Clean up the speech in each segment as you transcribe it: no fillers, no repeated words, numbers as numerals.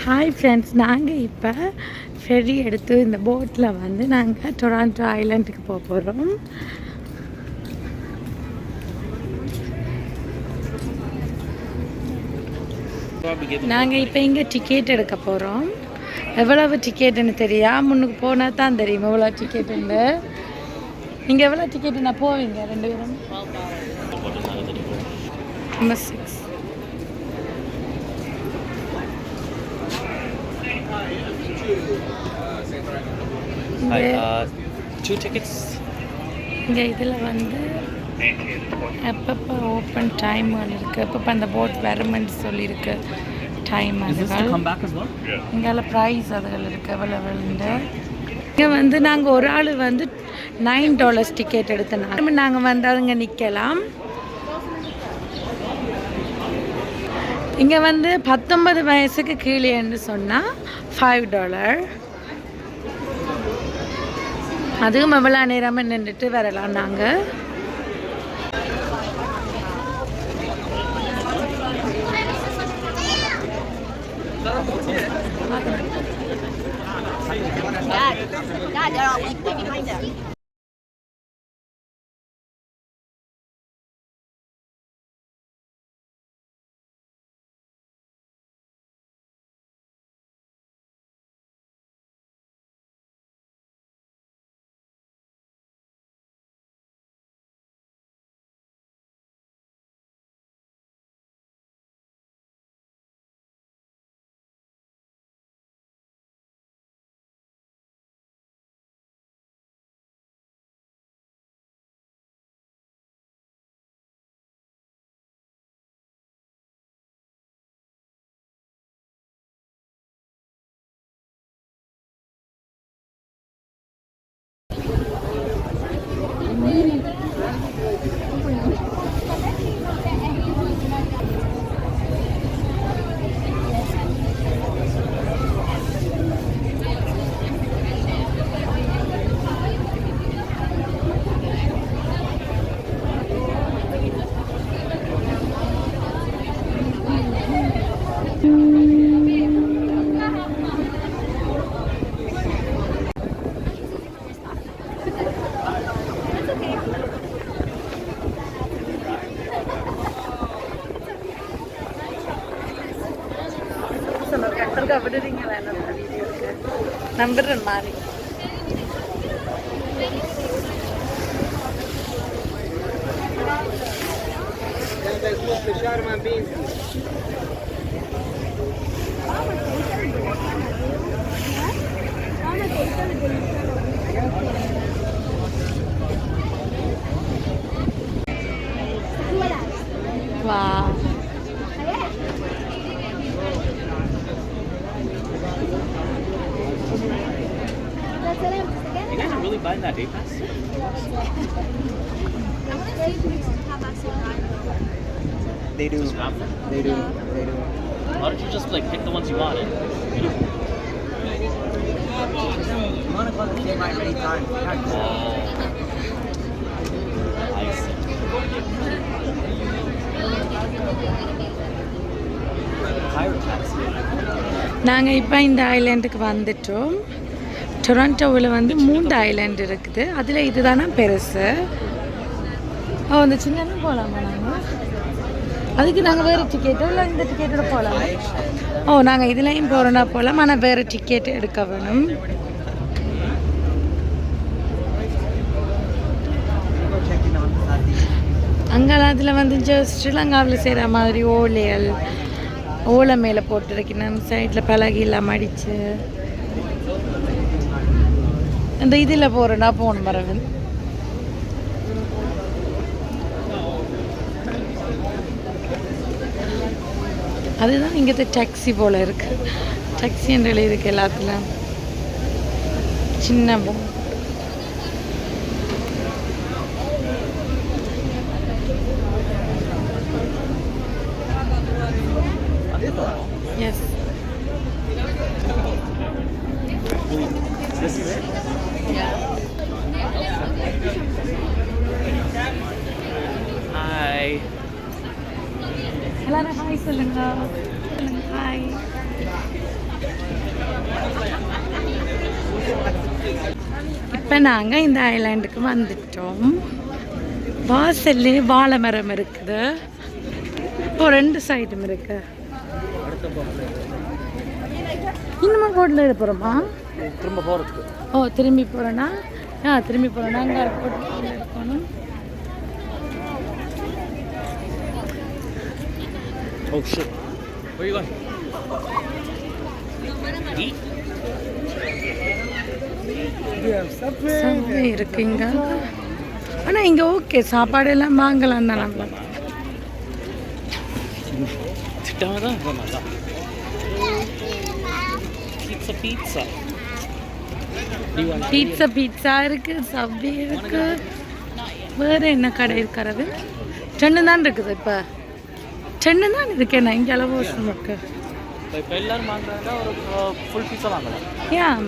Hi friends, நாங்கள் இப்போ ferry எடுத்து இந்த போட்டில் வந்து நாங்கள் டொராண்டோ ஐலாண்டுக்கு போக போகிறோம். நாங்கள் இப்போ இங்கே டிக்கெட் எடுக்க போகிறோம். எவ்வளவு டிக்கெட்டுன்னு தெரியா, முன்னுக்கு போனால் தான் தெரியும் எவ்வளோ டிக்கெட்டுன்னு. நீங்கள் எவ்வளோ டிக்கெட்டுன்னா போவீங்க 2 பேரும்? நம்பர் 6. Hi, 2 tickets. இங்கே இதில் வந்து எப்பப்போ ஓப்பன் டைம்கள் இருக்குது, எப்பப்போ அந்த போட் வருமென்னு சொல்லியிருக்கு டைம். அதுகள் இங்கே ப்ரைஸ் அதுகள் இருக்குது அவைலபிள்ண்டு. இங்கே வந்து நாங்கள் ஒரு ஆள் வந்து $9 டிக்கெட் எடுத்தனால நாங்கள் வந்து அதுங்க நிற்கலாம். இங்கே வந்து 19 வயசுக்கு கீழேன்னு சொன்னால் $5. அதுவும் எவ்வளோ நேரமாக நின்றுட்டு வரலாம். நாங்கள் விடுறீங்களா? வீடியோக்கு நம்புறேன் மாதிரி. வா, You guys are really buying that day pass? They do. They do. They do. Why don't you just like pick the ones you wanted? You want to call the game right any time. Oh. I see. Pirate taxi. நாங்கள் இப்போ இந்த ஐலாண்டுக்கு வந்துட்டோம். டொராண்டோவில் வந்து 3 island இருக்குது. அதில் இதுதானே பெருசு. அந்த சின்னதும் போகலாமா? நாங்கள் அதுக்கு நாங்கள் வேறு டிக்கெட்டோ இல்லை இந்த டிக்கெட்டோட போகலாம்? நாங்கள் இதுலேயும் போகிறோன்னா போகலாம், ஆனால் வேறு டிக்கெட் எடுக்க வேணும். அங்கெல்லாம் அதில் வந்து ஸ்ரீலங்காவில் செய்கிற மாதிரி ஓலை மேலே போட்டுருக்கணும், சைடில் பலகையெல்லாம் அடித்து அந்த இதில் போகிறேன்னா போகணும் வரவன். அதுதான் இங்கே டாக்ஸி போல் இருக்குது. டாக்ஸி என்ற இருக்குது எல்லாத்துலையும் சின்ன போ. Yes. This is it? Yeah. Hi. எல்லாரும் ஹாய் சொல்லுங்க. ஹாய். இப்போ நாங்கள் இந்த ஐலாண்டுக்கு வந்துட்டோம். வாசல்லே வாழை மரம் இருக்குது. இப்போ 2 சைடும் இருக்கு. இன்னுமா போட்டில் போகிறோமா? திரும்ப போகிறதுக்கு. ஓ, திரும்பி போகிறேன்னா திரும்பி போகிறேன்னா அங்கே போட்டு இருக்கணும். Oh shit. Where you going? Eat? Subway இருக்கு இங்கே. ஆனால் இங்கே ஓகே, சாப்பாடு எல்லாம் வாங்கலாம் தான். நம்ம திட்டாதான் பீட்சா பீட்சா இருக்கு, சப்வே இருக்கு. வேறு என்ன கடை இருக்கிறது? சென்னு தான் இருக்குது. இப்போ சென்னு தான் இருக்கு. என்ன இங்கே அளவு வருஷம் இருக்கு. இப்போ எல்லாரும் வாங்குறாங்க. ஒரு ஃபுல் பீட்சா வாங்கலாம். ஏன்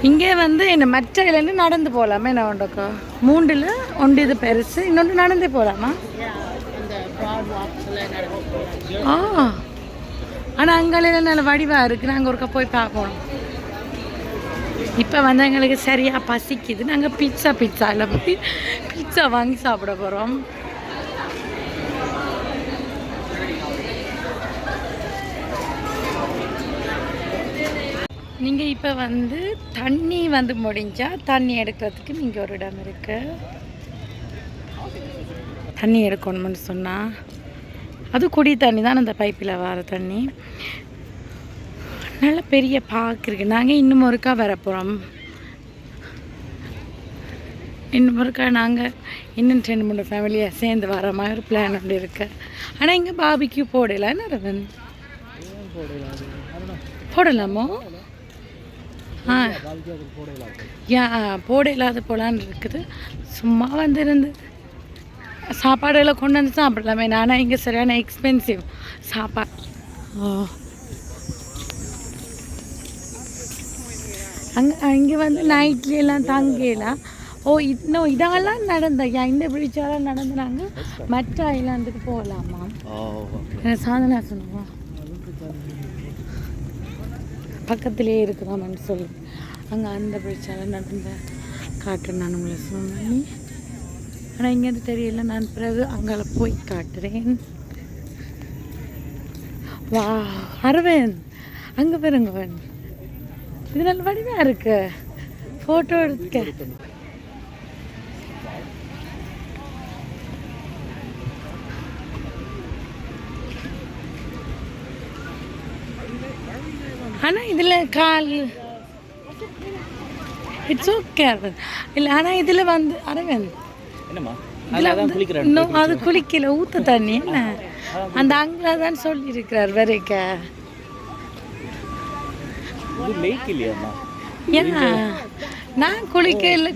இங்கே வந்து என்ன மற்ற இதுலேருந்து நடந்து போகலாமா? என்ன ஒன்றுக்கா 3ல் ஒன்று இது பெருசு, இன்னொன்று நடந்தே போகலாமா? ஆனால் அங்கெல்லாம் நல்ல வடிவாக இருக்குது. நாங்கள் ஒருக்கா போய் பார்க்கணும். இப்போ வந்து எங்களுக்கு சரியாக பசிக்குது. நாங்கள் பீட்சாவில் போய் பீட்சா வாங்கி சாப்பிட போகிறோம். நீங்கள் இப்போ வந்து தண்ணி வந்து முடிஞ்சால் தண்ணி எடுக்கிறதுக்கு இங்கே ஒரு இடம் இருக்குது. தண்ணி எடுக்கணும்னு சொன்னால் அது குடி தண்ணி தான், அந்த பைப்பில் வர தண்ணி. நல்ல பெரிய பார்க் இருக்குது. நாங்கள் இன்னும் ஒருக்கா வர போகிறோம். இன்னும் ஒருக்கா நாங்கள் இன்னும் 2-3 ஃபேமிலியாக சேர்ந்து வர மாதிரி ஒரு பிளான் ஒன்று இருக்கு. ஆனால் இங்கே பாபிக்யூ போடலாம். என்ன ரவன் போடலாமோ? போட இல்லாத போலான்னு இருக்குது. சும்மா வந்துருந்து சாப்பாடுகளை கொண்டு வந்து சாப்பிடலாமே. நானா இங்கே சரியான எக்ஸ்பென்சிவ் சாப்பாடு. இங்கே வந்து நைட்லாம் தங்கலாம். இன்னும் இதெல்லாம் நடந்தயா? இந்த பிடிச்சாலாம் நடந்து நாங்கள் மற்ற ஐலாண்டுக்கு போகலாமா? சாதனா சொன்னோம் பக்கத்துலேயே இருக்குதாமன்னு சொல்லி அங்கே அந்த பிடிச்சால நடந்த காட்டுறேன் நான் உங்களை சொன்னி. ஆனால் இங்கேருந்து தெரியல. நான் பிறகு அங்கே போய் காட்டுறேன். வா அரவிந்த், அங்கே பாருங்க, இது நல்ல வடிவாக இருக்கு. ஃபோட்டோ எடுக்க. ஆனால் இதில் கால் இட்ஸ் ஓகே அரவிந்த். இல்லை ஆனால் இதில் வந்து அரவிந்த் இன்னும் அது குளிக்கல, ஊற்ற தண்ணி என்ன அந்த அங்கே தான் சொல்லியிருக்கிறார் வரைக்க. ஏன்னா நான் குளிக்க இல்லை,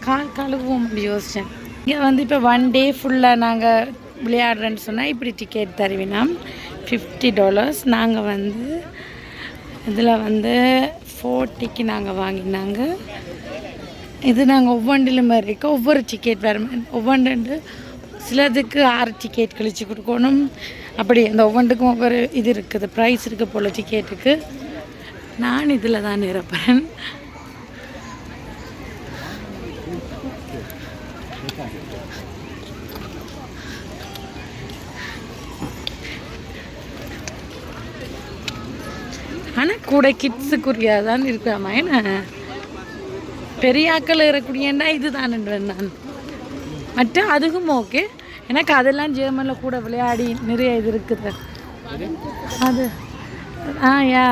கால் கழுவும் யோசித்தேன். இங்கே வந்து இப்போ 1 டே ஃபுல்லாக நாங்கள் விளையாடுறேன்னு சொன்னால் இப்படி டிக்கெட் தருவினா $50. நாங்கள் வந்து இதில் வந்து 40க்கு நாங்கள் வாங்கினாங்க. இது நாங்கள் ஒவ்வொன்றிலும் இருக்க ஒவ்வொரு டிக்கெட் வேறு ஒவ்வொன்று சிலதுக்கு 6 டிக்கெட் கழிச்சு கொடுக்கணும். அப்படி அந்த ஒவ்வொன்றுக்கும் ஒவ்வொரு இது இருக்குது, ப்ரைஸ் இருக்குது போல் டிக்கெட்டுக்கு. நான் இதில் தான் இருப்பேன். ஆனால் கூட கிட்ஸுக்குரியாக தான் இருக்காமா. என்ன பெரிய ஆக்கள் இருக்கக்கூடியண்டா இது தான் நான் மற்ற அதுக்கும் ஓகே. எனக்கு அதெல்லாம் ஜெர்மனில் கூட விளையாடி நிறைய இது இருக்குது. அது யா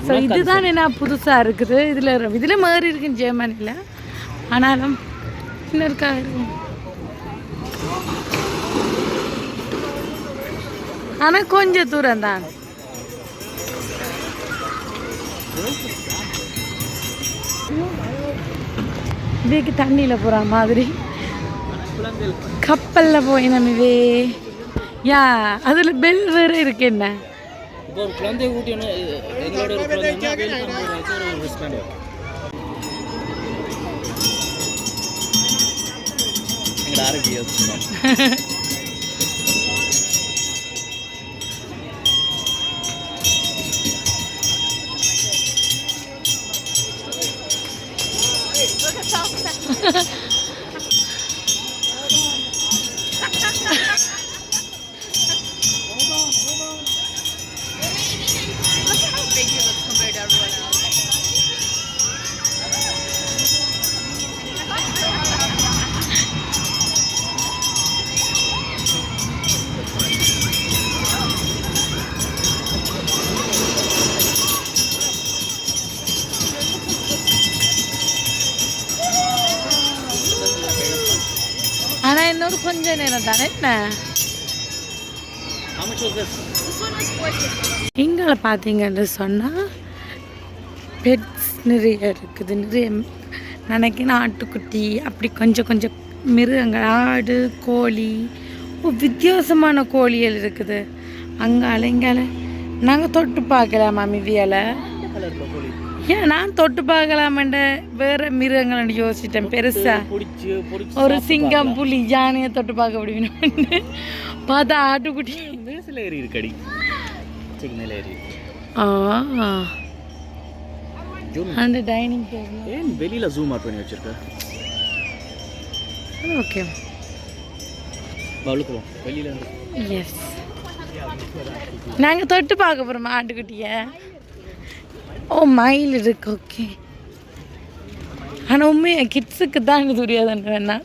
ஸோ இதுதான் என்ன புதுசாக இருக்குது. இதில் மாறி இருக்குன்னு ஜெர்மனியில். ஆனாலும் இன்னொருக்காக இருக்கும். ஆனால் கொஞ்சம் தூரம் தான். இதுக்கு தண்ணியில் போகிற மாதிரி கப்பலில் போய் நம்ம யா அதில் பெல் வேறு இருக்கு. என்ன ஆனால் இன்னொரு கொஞ்சம் நேரம் தானே என்ன How much was this? இங்கே பார்த்தீங்கன்னு சொன்னால் பெட்ஸ் நிறைய இருக்குது. நிறைய நினைக்கிறேன் ஆட்டுக்குட்டி அப்படி கொஞ்சம் கொஞ்சம் மிருகங்கள், ஆடு, கோழி, வித்தியாசமான கோழிகள் இருக்குது. அங்கால இங்கால நாங்கள் தொட்டு பார்க்கலாம் மிவியால். ஏன் நான் தொட்டு பார்க்கலாமன்ற வேறு மிருகங்கள் யோசிச்சிட்டேன் பெருசாக. ஒரு சிங்கம், புலி, யானையை தொட்டு பார்க்க முடியும். பார்த்தா ஆட்டுக்குட்டி ஏறி இருக்கடி மேலே ஏறி. அந்த டைனிங் டேபிள் ஏன் வெளியில் ஜூம் அவுட் பண்ணி வச்சிருக்க? ஓகே வழுக்குவோம் வெளியில். எஸ், நாங்கள் தொட்டு பார்க்க போகிறோம் ஆட்டுக்குட்டியை. ஓ மயில் இருக்கு. ஓகே, ஆனால் உண்மையாக கிட்ஸுக்கு தான் இது தெரியாதுன்னு வேணா.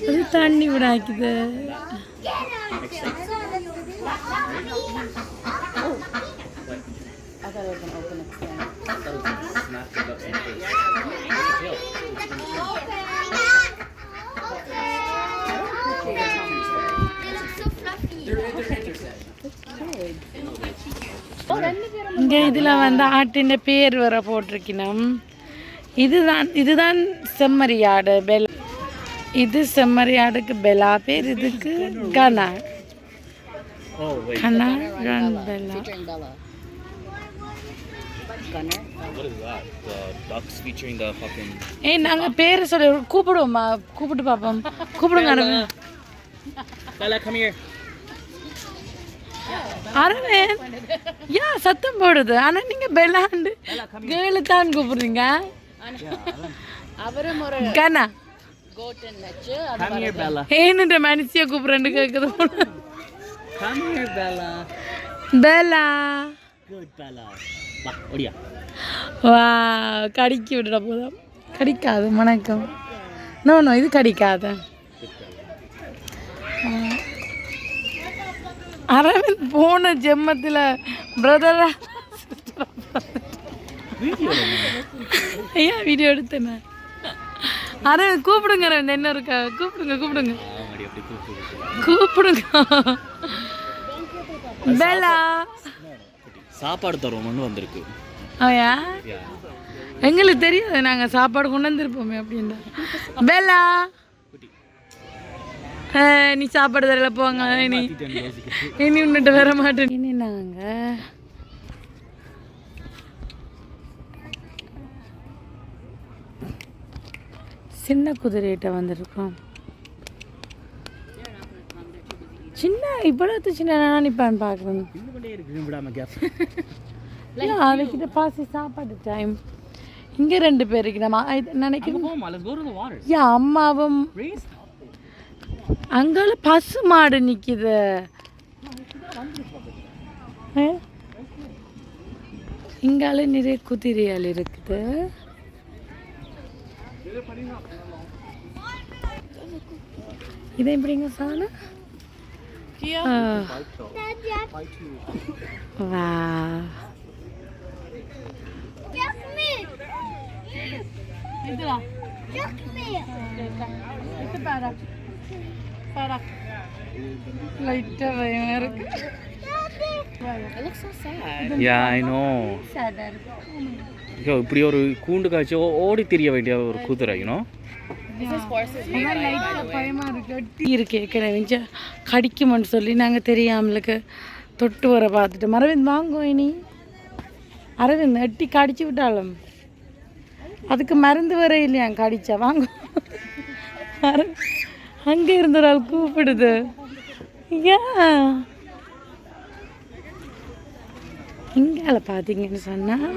அது தண்ணி விடாக்குது. I thought it was gonna open its thing. இங்க இதுல வந்து ஆட்டின் பேர் வர போட்டிருக்கணும். இதுதான் செம்மறியாடு பெல். இது செம்மறியாடுக்கு பெலா பேர், இதுக்கு கனா. கனா run Bela. Gunner. What is that? The ducks featuring the fucking... ஏய் நாங்க பேர் சொல்லி கூப்பிடுவோமா? கூப்பிட்டு பாப்போம். கூப்பிடுங்க Aravind. Bella, come here. Aravind யா சத்தம் போடுது. ஆனா நீங்க பெலாண்டு கேர்ளு தான் கூப்பிடுறீங்க. அவரும் ஒரு கனா கோட்டன் நச்சு. Come here, Bella. ஏன்னுட்ட மனுஷிய கூப்பிடுறேன்னு கேக்குது. Come here, Bella. Bela. Good, Bella. வா, ஓடியா. வா கடிக்கி விட்டுட போதும். கடிக்காது வணக்கம். நோ இது கடிக்காது. அரவிந்த் போன ஜென்மத்தில் பிரதரா ஐயா வீடியோ எடுத்தேன். அரவிந்த் கூப்பிடுங்க. அரவிந்த் என்ன இருக்கா? கூப்பிடுங்க. கூப்பிடுங்க. பெலா சாப்பாடு தருவோம்னு வந்திருக்கு. ஐயா எங்களுக்கு தெரியாது, நாங்கள் சாப்பாடு கொண்டு வந்துருப்போமே அப்படின்னா. பெலா நீ சாப்பாடு தரல போங்க. இனி உன்னிட்டு வர மாட்டேன். இனி நாங்கள் சின்ன குதிரையிட்ட வந்திருக்கோம். சின்ன இவ்வளவு சின்ன நினைப்பான்னு பார்க்குறேன். அதுக்கிட்ட பாசி சாப்பாடு டைம். இங்கே 2 பேருக்கு நம்ம நினைக்கிறேன். அம்மாவும் அங்கால பசு மாடு நிற்கிது. இங்கால நிறைய குதிரைகள் இருக்குது. இதை எப்படிங்க சாணம்? வா லைட்டா பயம் இருக்கு. It looks so sad. Yeah, I know. ஐயோ இப்படி ஒரு கூண்டு காய்ச்சி ஓடி திரிய வேண்டிய ஒரு குதிரை, you know. Is this horse's name? பயமா இருக்கு. ஏற்கனவே கடிக்குமென்னு சொல்லி நாங்கள் தெரியாமலுக்கு தொட்டு வர பார்த்துட்டு அரவிந்த் வாங்குவோம். இனி அரவிந்த் எட்டி கடிச்சு விட்டாலும் அதுக்கு மருந்து வர இல்லையா? கடிச்சா வாங்க. அங்கே இருந்த ஒரு ஆள் கூப்பிடுது. இங்கால பார்த்தீங்கன்னு சொன்னால்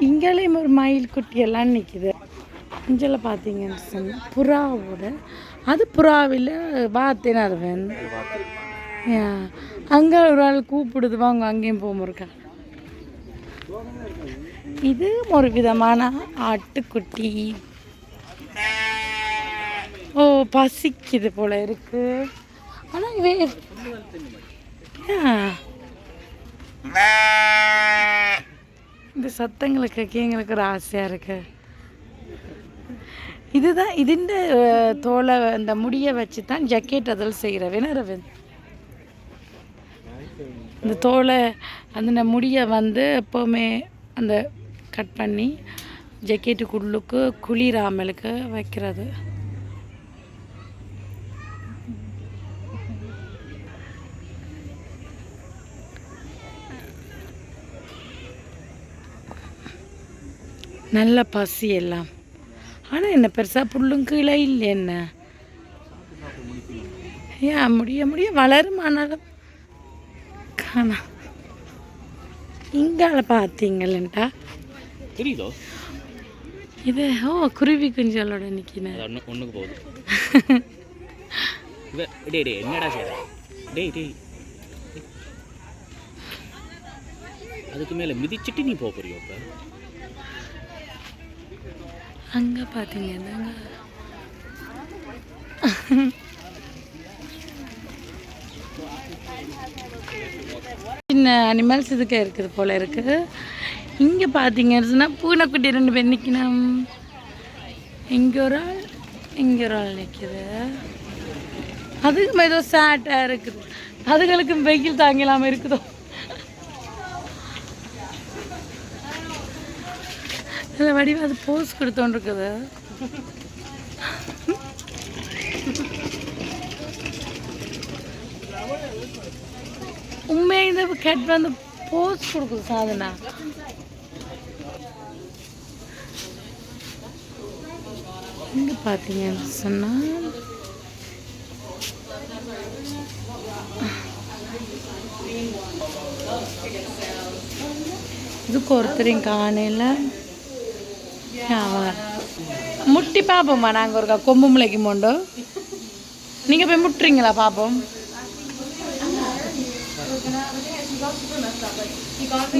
இங்காலையும் ஒரு மயில் குட்டியெல்லாம் நிற்கிது. இங்கெல்லாம் பார்த்தீங்கன்னு சொன்னால் புறாவோட அது புறாவில் பார்த்தேன்னு அது வேணும். அங்கே ஒரு ஆள் கூப்பிடுது வாங்க அங்கேயும் போமுருக்கா. இது ஒரு விதமான ஆட்டுக்குட்டி. ஓ பசிக்குது போல இருக்கு. ஆனால் இந்த சத்தங்களை கேட்க எங்களுக்கு ஒரு ஆசையாக இருக்கு. இதுதான் இதுண்ட தோலை அந்த முடியை வச்சு தான் ஜக்கெட் அதில் செய்கிறவன் அரவிந்த். இந்த தோலை அந்த முடியை வந்து எப்போவுமே அந்த கட் பண்ணி ஜக்கெட்டுக்குள்ளுக்கு குளிராமலுக்கு வைக்கிறது. நல்ல பசி எல்லாம். ஆனால் என்ன பெருசாக புல்லும் கீழே இல்லை. என்ன ஏன் முடிய வளரும். ஆனாலும் காணா. இங்கால பார்த்தீங்களா தெரியுதோ இது? ஓ குருவி குஞ்சலோட நிற்கினேன். ஒன்றுக்கு போகுது. என்னடா செய்யற? டேய் அதுக்கு மேலே மிதிச்சிட்டு நீ போக போறியோ? இப்போ அங்கே பார்த்தீங்கன்னா சின்ன அனிமல்ஸ் இதுக்கு இருக்குது போல இருக்குது. இங்கே பார்த்தீங்கன்னு சொன்னால் பூனைக்குட்டி 2 பேர் நிற்கணும். இங்கே ஒரு ஆள் இங்கே ஒரு ஆள் நிற்கிது. அதுக்கும் ஏதோ சேட்டாக இருக்குது. அதுகளுக்கும் வெயில் தாங்கலாமல் இருக்குதோ. இதில் வடிவம் அது போஸ் கொடுத்தோன்னு இருக்குது. உண்மையாக இந்த கேட் வந்து போஸ் கொடுக்குது சாதனா. இங்கே பார்த்தீங்கன்னு சொன்னால் இதுக்கு ஒருத்தரையும் காணையில் முட்டி பார்ப்போம்மா. நாங்கள் ஒரு கொம்பு முளைக்கு மோண்டோ. நீங்கள் போய் முட்டுறீங்களா பார்ப்போம்.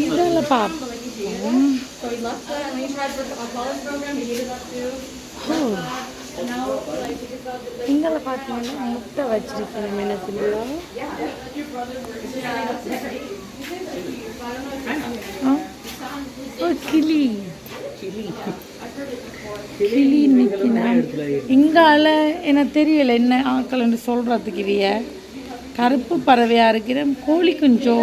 இதெல்லாம் பார்ப்போம். இங்கே பார்த்தீங்கன்னா முட்டை வச்சிருக்கேன் மீனத்தில். கிளி கிளி நிற்கினான் இங்கால எனக்கு தெரியலை என்ன ஆக்கள்னு சொல்கிறதுக்கு. இவைய கருப்பு பறவையாக இருக்கிற கோழி குஞ்சோ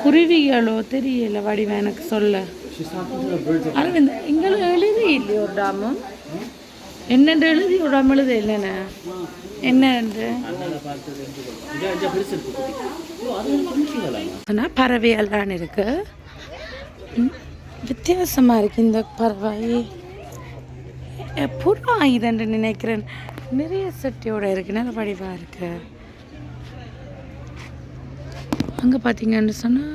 குருவிகளோ தெரியலை வடிவம் எனக்கு சொல்ல. அரவிந்த் இங்கே எழுதி இல்லையோ ஒரு டாமும் என்னென்று எழுதி ஒரு டாம் எழுத இல்லைண்ணே என்னன்று ஆனால் பறவையெல்லாம் இருக்கு. வித்தியாசமாக இருக்குது இந்த பறவை. புறா இதுன்னு நினைக்கிறேன். நிறைய சட்டியோடு இருக்குது. நல்ல வடிவாக இருக்கு. அங்கே பார்த்தீங்கன்னு சொன்னால்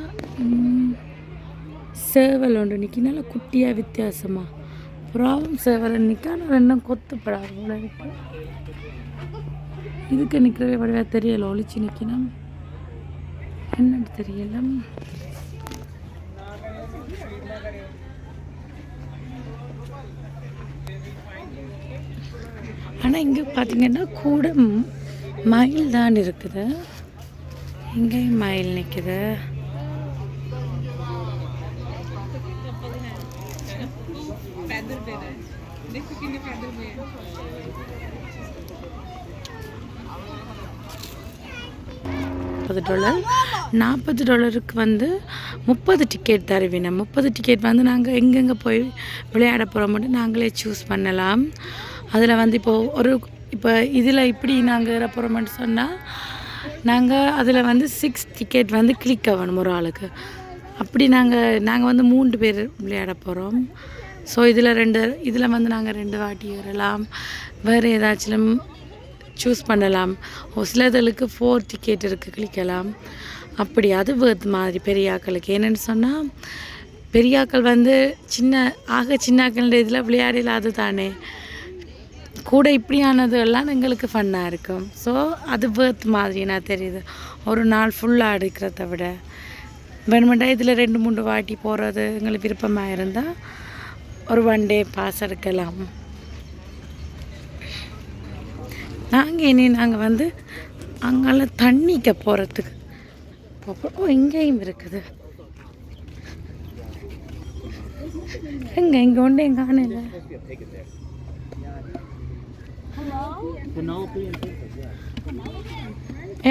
சேவல் ஒன்று நிற்கி நல்லா குட்டியாக வித்தியாசமாக. புறாவும் சேவலை நிற்க ஆனால் ரெண்டும் கொத்துப்படாது போல இருக்கு. இதுக்கு நிற்கிறவே வடிவாக தெரியலை. ஒளிச்சு நிற்கணும் என்னன்னு தெரியல. ஆனால் இங்கே பார்த்தீங்கன்னா கூட மயில் தான் இருக்குது. இங்கேயும் மயில் நிற்குது. $40 வந்து 30 டிக்கெட் தருவீங்க. 30 டிக்கெட் வந்து நாங்கள் எங்கெங்கே போய் விளையாட போகிறோம் மட்டும் நாங்களே சூஸ் பண்ணலாம். அதில் வந்து இப்போ இதில் இப்படி நாங்கள் ஏற போகிறோம்னு சொன்னால் நாங்கள் அதில் வந்து 6 டிக்கெட் வந்து கிளிக் ஆகணும் ஒரு ஆளுக்கு. அப்படி நாங்கள் வந்து 3 பேர் விளையாட போகிறோம். ஸோ இதில் வந்து நாங்கள் 2 வாட்டி ஏறலாம். வேறு ஏதாச்சும் சூஸ் பண்ணலாம். ஒரு சிலர்களுக்கு 4 டிக்கெட் இருக்குது கிளிக்கலாம். அப்படி அது வேறு மாதிரி பெரியாக்களுக்கு. என்னென்னு சொன்னால் பெரியாக்கள் வந்து சின்னாக்கள் இதில் விளையாடலாது தானே கூட இப்படியானது எல்லாம் எங்களுக்கு ஃபன்னாக இருக்கும். ஸோ அது வேர்த் மாதிரி நான் தெரியுது. ஒரு நாள் ஃபுல்லாக எடுக்கிறத விட வேணுமெண்டா இதில் 2-3 வாட்டி போகிறது எங்களுக்கு விருப்பமாக இருந்தால் ஒரு 1 டே பாஸ் எடுக்கலாம். நாங்கள் வந்து அங்கெல்லாம் தண்ணிக்க போகிறதுக்கு இங்கேயும் இருக்குது. இங்கே ஒன்றே காணல.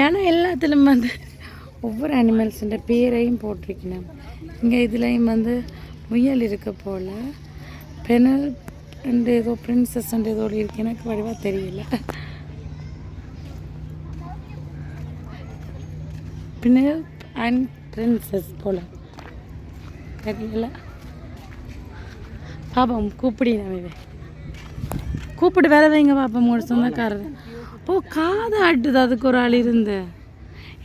ஏன்னா எல்லாத்துலேயும் வந்து ஒவ்வொரு அனிமல்ஸுன்ற பேரையும் போட்டிருக்கணும். இங்கே இதுலேயும் வந்து முயல் இருக்க போல். பெனல் ஏதோ பிரின்சஸ் ஏதோ இருக்கு. எனக்கு வடிவாக தெரியல. பின்னல் அண்ட் பிரின்சஸ் போல் தெரியல. பாப்போம் கூப்பிடி நம்ம கூப்பிட்டு வேற வைங்க பாப்போம். உங்களோட சொந்தக்காரர் காதை ஆட்டுது. அதுக்கு ஒரு ஆள் இருந்து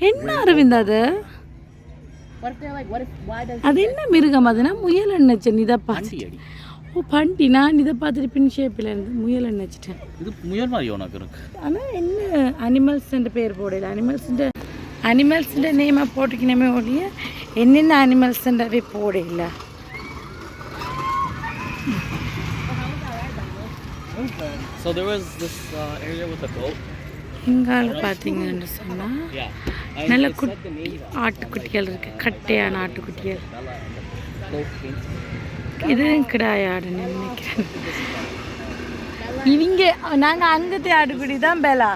என்ன அரவிந்த் அது என்ன மிருகம்? அதுனா முயல் நினைச்சேன். இதை பார்த்து பண்டி நான் இதை பார்த்துட்டு பின் ஷேப்பில் இருந்து முயல் நினைச்சிட்டேன். ஆனால் என்ன அனிமல்ஸ்ன்ற பேர் போடல. அனிமல்ஸ்ன்ற நேமாக போட்டுக்கணுமே ஒழிய என்னென்ன அனிமல்ஸ்ன்றவே போடல. So there was this area with a boat. இங்கால பார்த்தீங்கன்னு சொன்னால் Yeah. நல்ல It said the name ஆட்டுக்குட்டிகள் இருக்குது, கட்டையான ஆட்டுக்குட்டிகள். Bella and the boat painted. இது கிடையாதுன்னு நினைக்கிறேன். இவங்க நாங்கள் அங்கത്തെ ஆட்டுக்குட்டி தான் பெலா.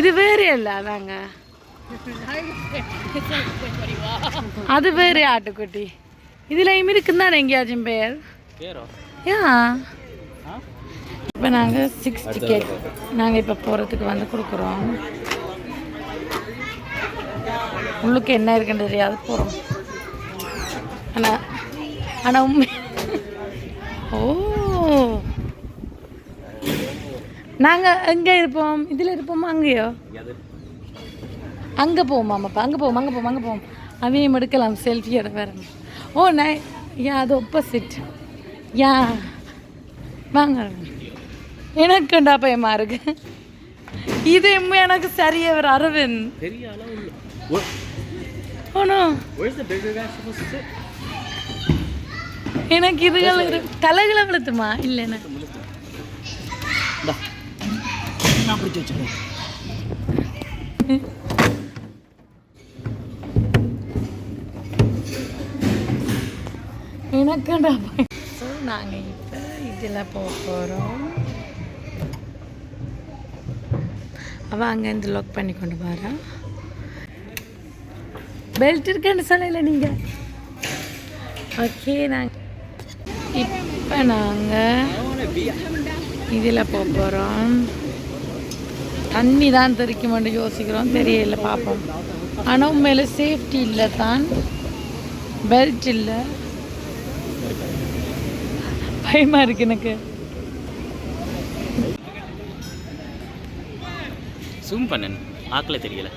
இது வேறு இல்லை அதாங்க, அது வேறு ஆட்டுக்குட்டி. இதில் இருக்குந்தானே எங்கேயாச்சும் பேர்? Pero. யா இப்போ நாங்கள் 6 டிக்கெட் நாங்கள் இப்போ போகிறதுக்கு வந்து கொடுக்குறோம். உள்ளுக்கு என்ன இருக்குன்னு தெரியாது, போகிறோம். ஆனால் உண்மை ஓ நாங்கள் எங்கே இருப்போம்? இதில் இருப்போமா அங்கேயோ? அங்கே போவோமாப்பா, அங்கே போவோம். அவையும் எடுக்கலாம், செல்ஃபி எடுக்க வேறு. ஓ நான் யா அது ஆப்போசிட். யா வாங்க, எனக்குண்டா பயமா இருக்கு. இது எனக்கு சரியா ஒரு அரவிந்த். பெரிய அளவு. ஓனோ Where's the bigger guy supposed to sit? எனக்கு இதுகள் தலைகளை விழுத்துமா? இல்லை எனக்கு நான் பிடிச்சி வச்சுக்கிறேன். எனக்குண்டா பயம். ஸோ நாங்கள் இப்போ இதில் போக போகிறோம். அவள் அங்கேருந்து லாக் பண்ணி கொண்டு வரா. பெல்ட் இருக்குன்னு சொல்லலை நீங்கள். ஓகே, நாங்கள் இப்போ நாங்கள் இதில் போக போகிறோம். தண்ணி தான் தெரிக்குமென்று யோசிக்கிறோம், தெரியல, பார்ப்போம். ஆனால் உண்மையில் சேஃப்டி இல்லை தான், பெல்ட் இல்லை, பயமாக இருக்கு எனக்கு. ஜூம் பண்ணு, ஆக்கல தெரியல.